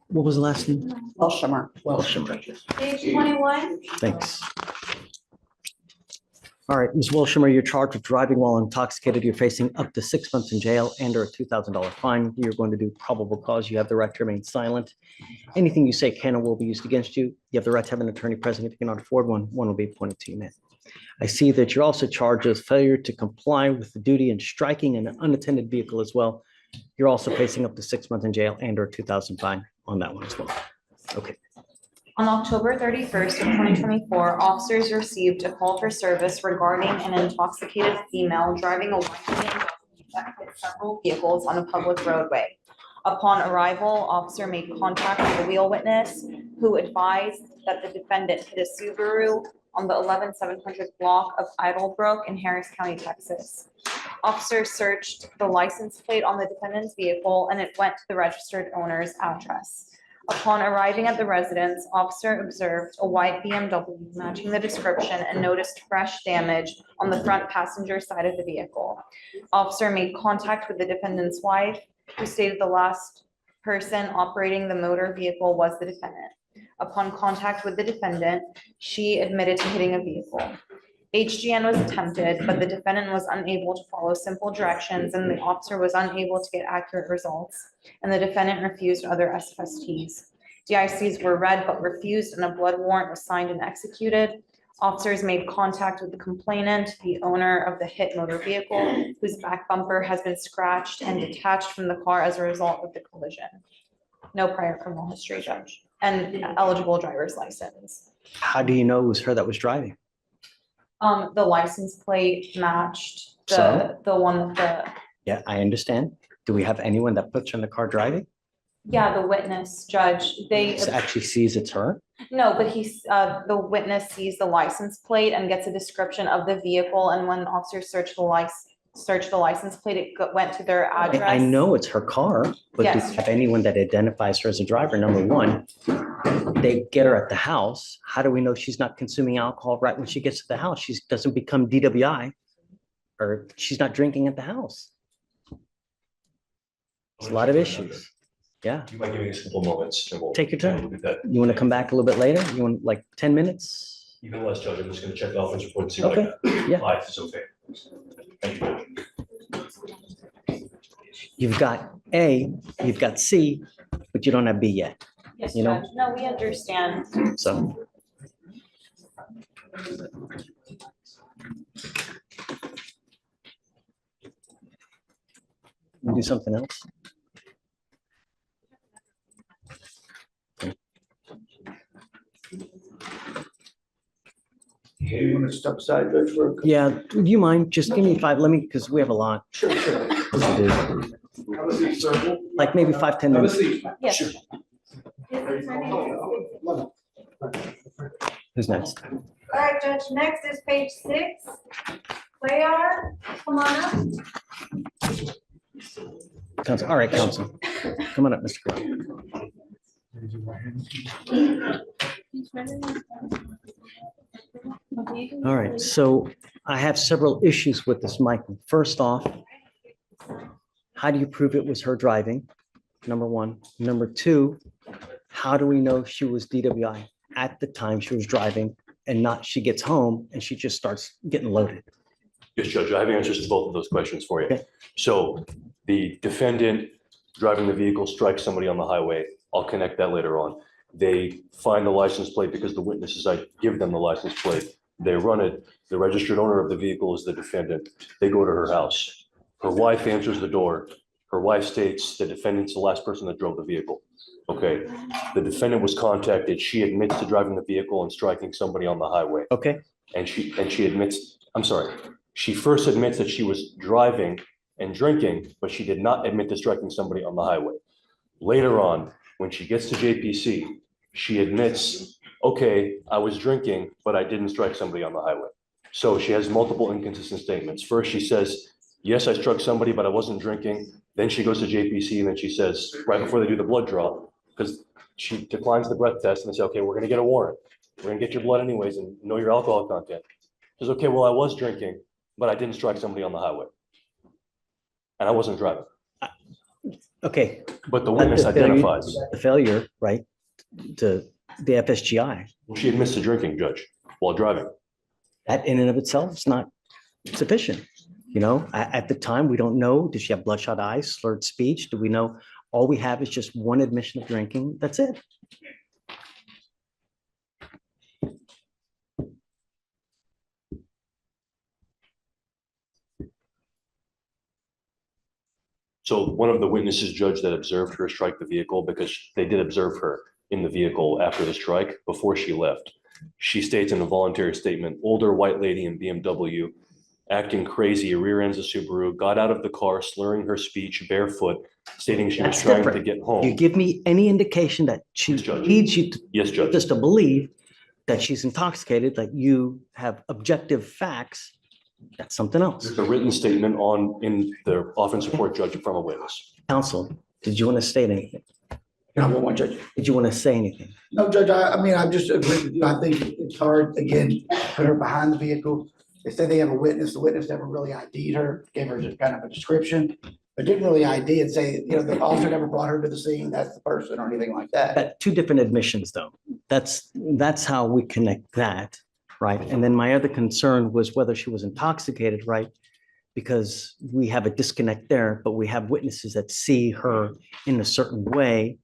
What was the last name? Welshimmer. Page 21. Thanks. All right, Ms. Wilshire, you're charged with driving while intoxicated. You're facing up to 6 months in jail and or a $2,000 fine. You're going to do probable cause. You have the right to remain silent. Anything you say can or will be used against you. You have the right to have an attorney present. If you cannot afford one, one will be appointed to you, ma'am. I see that you're also charged with failure to comply with the duty and striking an unattended vehicle as well. You're also facing up to 6 months in jail and or $2,000 fine on that one as well. Okay. On October 31st of 2024, officers received a call for service regarding an intoxicated female driving a white BMW that hit several vehicles on a public roadway. Upon arrival, officer made contact with a wheel witness who advised that the defendant hit a Subaru on the 11700 block of Idlebrook in Harris County, Texas. Officers searched the license plate on the defendant's vehicle and it went to the registered owner's address. Upon arriving at the residence, officer observed a white BMW matching the description and noticed fresh damage on the front passenger side of the vehicle. Officer made contact with the defendant's wife, who stated the last person operating the motor vehicle was the defendant. Upon contact with the defendant, she admitted to hitting a vehicle. HGN was attempted, but the defendant was unable to follow simple directions and the officer was unable to get accurate results, and the defendant refused other SFSTs. DICs were read but refused and a blood warrant was signed and executed. Officers made contact with the complainant, the owner of the hit motor vehicle, whose back bumper has been scratched and detached from the car as a result of the collision. No prior criminal history, judge, and eligible driver's license. How do you know it was her that was driving? The license plate matched So? the one that Yeah, I understand. Do we have anyone that puts her in the car driving? the witness, judge, they, Actually sees it's her? no, but the witness sees the license plate and gets a description of the vehicle, and when officers search the license plate, it went to their address. I know it's her car, but do Yes. you have anyone that identifies her as a driver? Number one, they get her at the house. How do we know she's not consuming alcohol right when she gets to the house? She doesn't become DWI or she's not drinking at the house. There's a lot of issues. Yeah. You might give me a couple moments. And we'll Take your time. look at that. You want to come back a little bit later? You want like 10 minutes? Even less, Judge, I'm just gonna check the office report and see what I Okay, got. yeah. Life is okay. Thank you, Judge. You've got A, you've got C, but you don't have B yet. Yes, you know? judge, no, we understand. So. You do something else? Hey, you want to step aside, Judge, for? Yeah, do you mind? Just give me 5, let me, because we have a lot Sure, sure. to do. Have a seat, sir. Like maybe 5, 10 Have a minutes. seat. Yes. Sure. Who's next? All right, Judge, next is page 6. Fleischer, come on up. Counsel, all right, counsel. Come on up, Mr. Crowe. All right, so I have several issues with this, Michael. First off, how do you prove it was her driving? Number one. Number two, how do we know she was DWI at the time she was driving and not she gets home and she just starts getting loaded? Yes, Judge, I have answers to both of those questions for you. Okay. So the defendant driving the vehicle strikes somebody on the highway. I'll connect that later on. They find the license plate because the witnesses, I give them the license plate. They run it. The registered owner of the vehicle is the defendant. They go to her house. Her wife answers the door. Her wife states the defendant's the last person that drove the vehicle. Okay, the defendant was contacted. She admits to driving the vehicle and striking somebody on the highway. Okay, And she admits, I'm sorry, she first admits that she was driving and drinking, but she did not admit to striking somebody on the highway. Later on, when she gets to JPC, she admits, okay, I was drinking, but I didn't strike somebody on the highway. So she has multiple inconsistent statements. First, she says, yes, I struck somebody, but I wasn't drinking. Then she goes to JPC and then she says, right before they do the blood draw, because she declines the breath test and they say, okay, we're gonna get a warrant. We're gonna get your blood anyways and know your alcohol content. She says, okay, well, I was drinking, but I didn't strike somebody on the highway. And I wasn't driving, Okay, but the witness the failure- identifies. the failure, right, to the FSGI, Well, she admits to drinking, Judge, while driving. that in and of itself is not sufficient. You know, at the time, we don't know, does she have bloodshot eyes, slurred speech? Do we know? All we have is just one admission of drinking. That's it. So one of the witnesses, Judge, that observed her strike the vehicle, because they did observe her in the vehicle after the strike, before she left. She states in a voluntary statement, older white lady in BMW, acting crazy, rear ends a Subaru, got out of the car, slurring her speech, barefoot, stating she was That's trying to different. get You home. give me any indication that she Yes, Judge. leads you to Yes, Judge. just to believe that she's intoxicated, that you have objective facts, that's something else. There's a written statement in the offense report, Judge, from a witness. Counsel, did you want to state anything? Can I have one, Judge? Did you want to say anything? No, Judge, I mean, I just agree with you. I think it's hard, again, put her behind the vehicle. They say they have a witness. The witness never really ID'd her, gave her just kind of a description, but didn't really ID and say, you know, the officer never brought her to the scene. That's the person or anything like that. That two different admissions, though. That's how we connect that, right? And then my other concern was whether she was intoxicated, right? Because we have a disconnect there, but we have witnesses that see her in a certain way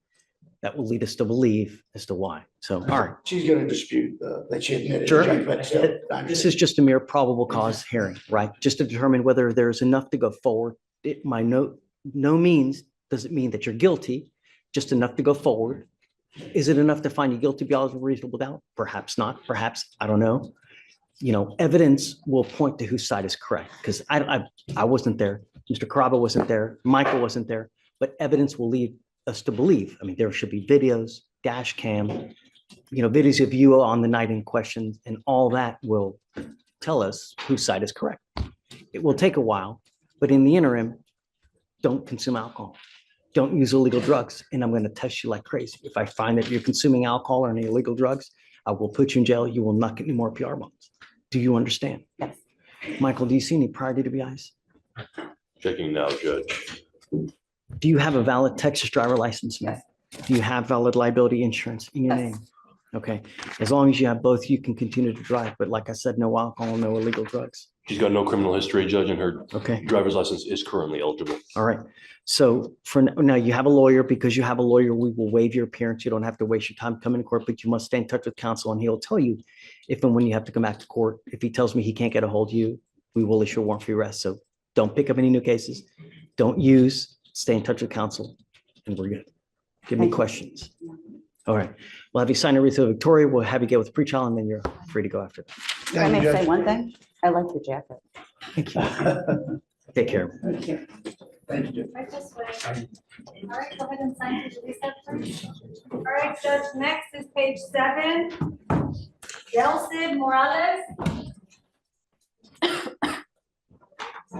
that will lead us to believe as to why. So, all right. She's gonna dispute that she admitted. Sure. Judge, but still, I This understand. is just a mere probable cause hearing, right? Just to determine whether there's enough to go forward. It by no means does it mean that you're guilty, just enough to go forward. Is it enough to find you guilty beyond a reasonable doubt? Perhaps not, perhaps, I don't know. You know, evidence will point to whose side is correct, because I wasn't there. Mr. Caraba wasn't there. Michael wasn't there, but evidence will lead us to believe. I mean, there should be videos, dash cam, you know, videos of you on the night in question, and all that will tell us whose side is correct. It will take a while, but in the interim, don't consume alcohol. Don't use illegal drugs, and I'm going to test you like crazy. If I find that you're consuming alcohol or any illegal drugs, I will put you in jail. You will not get any more PR bonds. Do you understand? Yes. Michael, do you see any prior DWIs? Checking now, Judge. Do you have a valid Texas driver license? Yes. Do you have valid liability insurance in your Yes. name? Okay, as long as you have both, you can continue to drive. But like I said, no alcohol, no illegal drugs. She's got no criminal history, Judge, and her Okay, driver's license is currently eligible. all right. So for now, you have a lawyer. Because you have a lawyer, we will waive your appearance. You don't have to waste your time coming to court, but you must stay in touch with counsel, and he'll tell you if and when you have to come back to court. If he tells me he can't get a hold of you, we will issue a warrant for your arrest. So don't pick up any new cases. Don't use, stay in touch with counsel, and we're good. Give me Thank you. questions. All right. We'll have you sign a wreath of Victoria. We'll have you get with pretrial, and then you're free to go after that. If I Thank may you, say Judge. one thing, I like your jacket. Thank you. Take care. Thank you, Judge. Right this way. All right, go ahead and sign to release that, please. All right, Judge, next is page 7. Delcid Morales.